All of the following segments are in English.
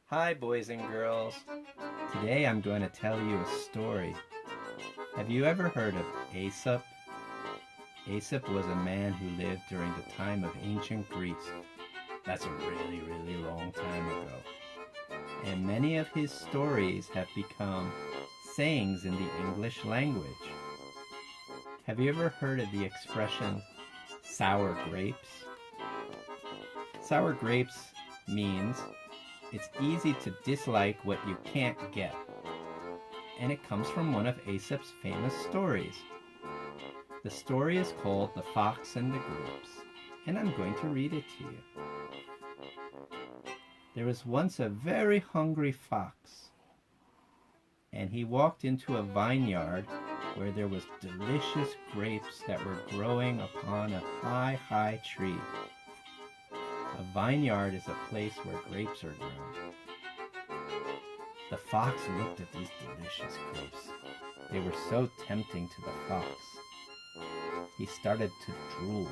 Hi, boys and girls. Today I'm going to tell you a story. Have you ever heard of Aesop? Aesop was a man who lived during the time of ancient Greece. That's a really, really long time ago. And many of his stories have become sayings in the English language. Have you ever heard of the expression sour grapes? Sour grapes means it's easy to dislike what you can't get. And it comes from one of Aesop's famous stories. The story is called The Fox and the Grapes, and I'm going to read it to you. There was once a very hungry fox, and he walked into a vineyard where there was delicious grapes that were growing upon a high, high tree. A vineyard is a place where grapes are grown. The fox looked at these delicious grapes. They were so tempting to the fox. He started to drool.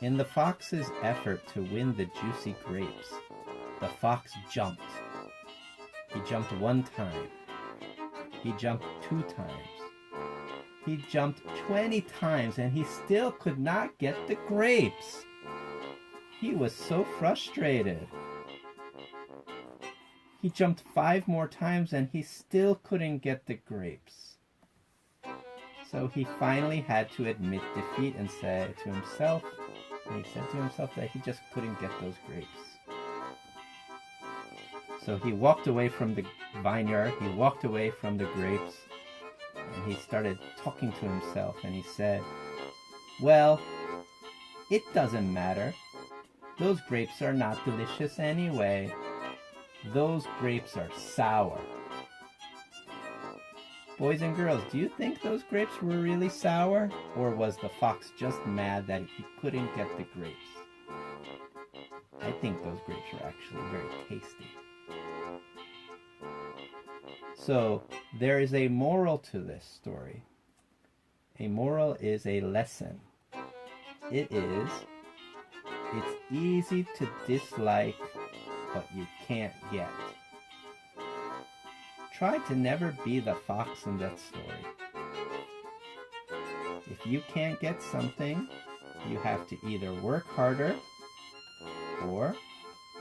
In the fox's effort to win the juicy grapes, the fox jumped. He jumped one time. He jumped 2 times. He jumped 20 times and he still could not get the grapes. He was so frustrated. He jumped 5 more times and he still couldn't get the grapes. So he finally had to admit defeat and he said to himself that he just couldn't get those grapes. So he walked away from the vineyard, he walked away from the grapes, and he started talking to himself, and he said, "Well, it doesn't matter. Those grapes are not delicious anyway. Those grapes are sour." Boys and girls, do you think those grapes were really sour? Or was the fox just mad that he couldn't get the grapes? I think those grapes were actually very tasty. So, there is a moral to this story. A moral is a lesson. It's easy to dislike what you can't get. Try to never be the fox in that story. If you can't get something, you have to either work harder or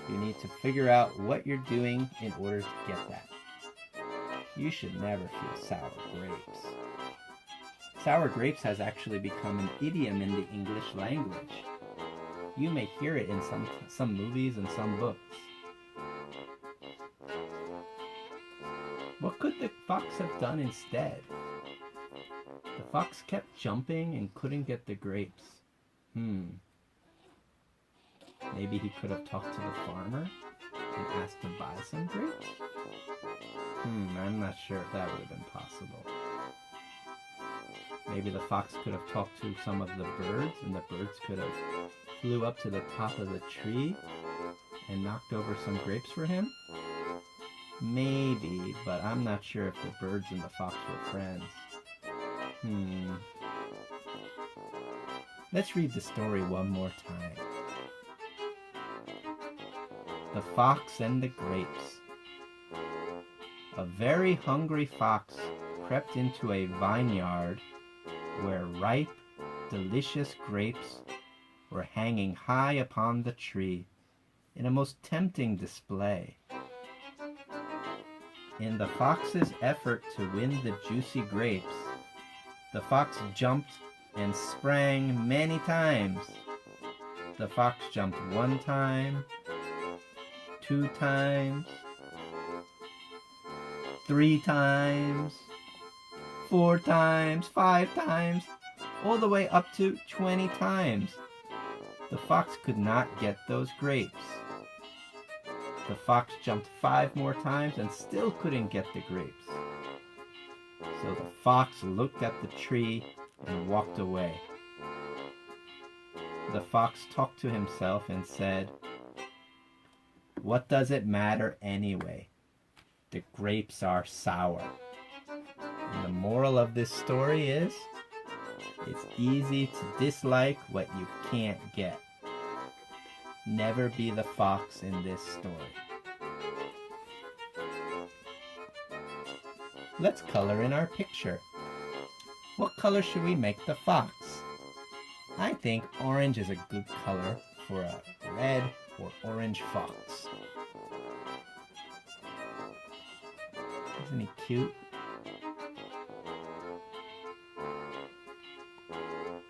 you need to figure out what you're doing in order to get that. You should never feel sour grapes. Sour grapes has actually become an idiom in the English language. You may hear it in some movies and some books. What could the fox have done instead? The fox kept jumping and couldn't get the grapes. Maybe he could have talked to the farmer and asked to buy some grapes? I'm not sure if that would have been possible. Maybe the fox could have talked to some of the birds, and the birds could have flew up to the top of the tree and knocked over some grapes for him? Maybe, but I'm not sure if the birds and the fox were friends. Let's read the story one more time. The Fox and the Grapes. A very hungry fox crept into a vineyard where ripe, delicious grapes were hanging high upon the tree in a most tempting display. In the fox's effort to win the juicy grapes, the fox jumped and sprang many times. The fox jumped 1 time, 2 times, 3 times, 4 times, 5 times, all the way up to 20 times. The fox could not get those grapes. The fox jumped 5 more times and still couldn't get the grapes. So the fox looked at the tree and walked away. The fox talked to himself and said, "What does it matter anyway? The grapes are sour." And the moral of this story is, it's easy to dislike what you can't get. never be the fox in this story. Let's color in our picture. What color should we make the fox? I think orange is a good color for a red or orange fox. Isn't he cute?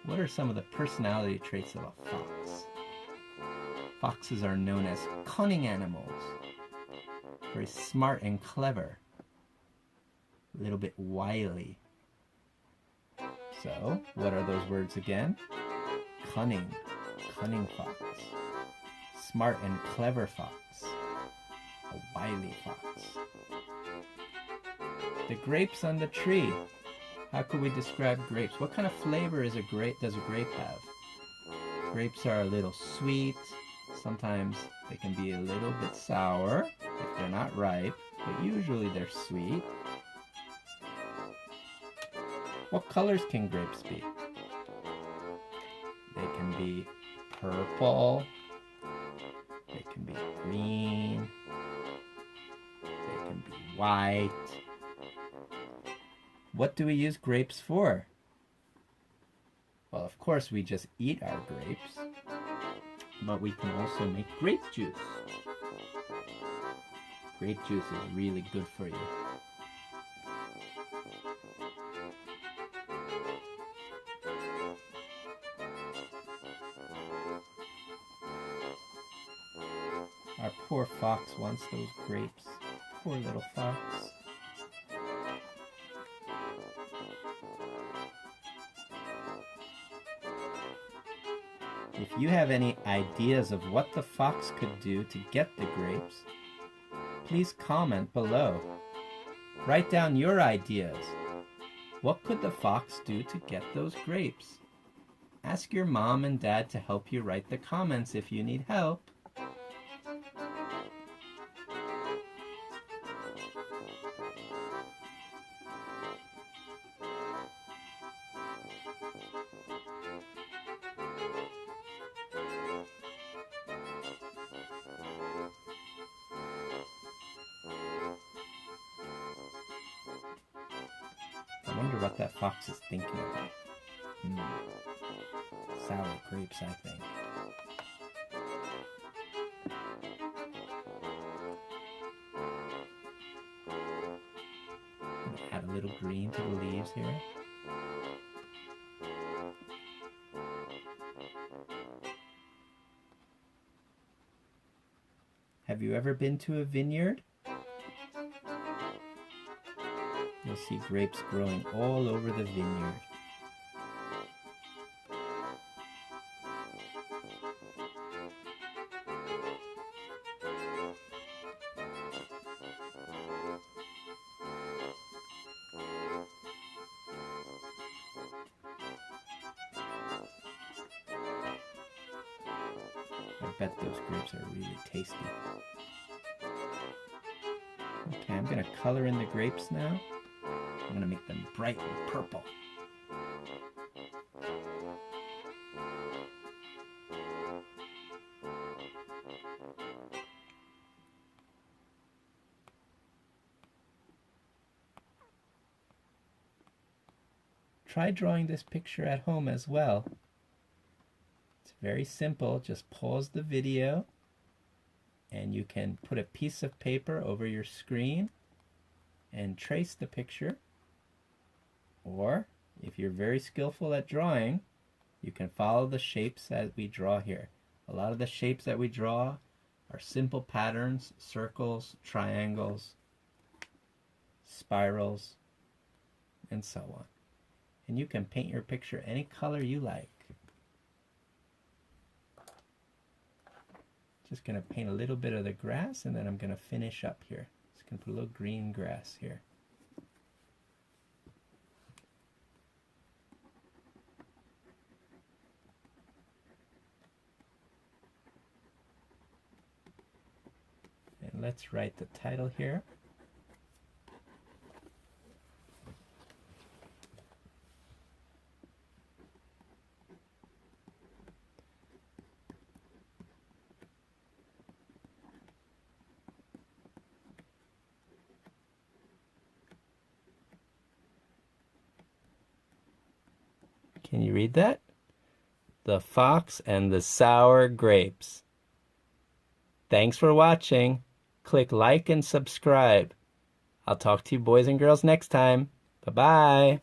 What are some of the personality traits of a fox? Foxes are known as cunning animals, very smart and clever, a little bit wily. So, what are those words again? Cunning, cunning fox. Smart and clever fox. A wily fox. The grapes on the tree. How could we describe grapes? What kind of flavor does a grape have? Grapes are a little sweet. Sometimes they can be a little bit sour if they're not ripe, but usually they're sweet. What colors can grapes be? They can be purple, they can be green, they can be white. What do we use grapes for? Well, of course, we just eat our grapes, but we can also make grape juice. Grape juice is really good for you. Our poor fox wants those grapes. Poor little fox. If you have any ideas of what the fox could do to get the grapes, please comment below. Write down your ideas. What could the fox do to get those grapes? Ask your mom and dad to help you write the comments if you need help. I wonder what that fox is thinking about. Sour grapes, I think. I'm gonna add a little green to the leaves here. Have you ever been to a vineyard? You'll see grapes growing all over the vineyard. I bet those grapes are really tasty. Okay, I'm going to color in the grapes now. I'm going to make them bright and purple. Try drawing this picture at home as well. It's very simple. Just pause the video and you can put a piece of paper over your screen and trace the picture. Or, if you're very skillful at drawing, you can follow the shapes that we draw here. A lot of the shapes that we draw are simple patterns, circles, triangles, spirals, and so on. And you can paint your picture any color you like. Just going to paint a little bit of the grass, and then I'm going to finish up here. Just going to put a little green grass here. And let's write the title here. Can you read that? The Fox and the Sour Grapes. Thanks for watching. Click like and subscribe. I'll talk to you boys and girls next time. Bye-bye.